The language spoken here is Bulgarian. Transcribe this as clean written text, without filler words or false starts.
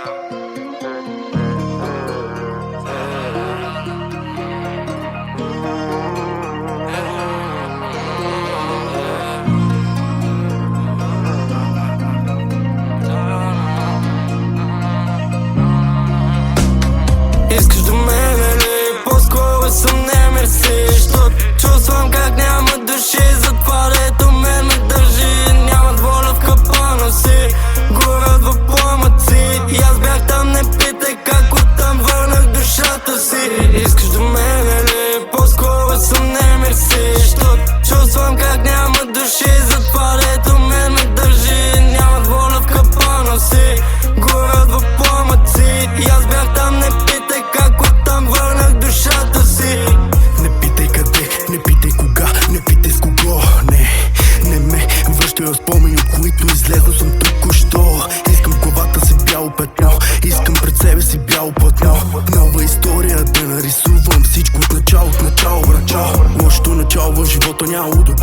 Искаш до мен, или по-скоро съм не мерси, защото чувствам как няма души. Затова дето мен ме държи, нямат воля в капана си, горят в пламъци. И аз бях там, не питай как оттам върнах душата си. Искаш до мен, или по-скоро съм не мерси, защото чувствам как няма души. Затова дето мен ме държи, нямат воля в капана си, горят в пламъци. И аз бях там, не питай как оттам върнах душата си. Не питай къде, не питай кога, не питай с кого. Не ме връщай в спомени, от които излезна съм току-що. Искам главата си бяло петно, искам пред себе си бяло платно. Нова история да нарисувам всичко от начало, брачо. Лошото начало в живота няма удо,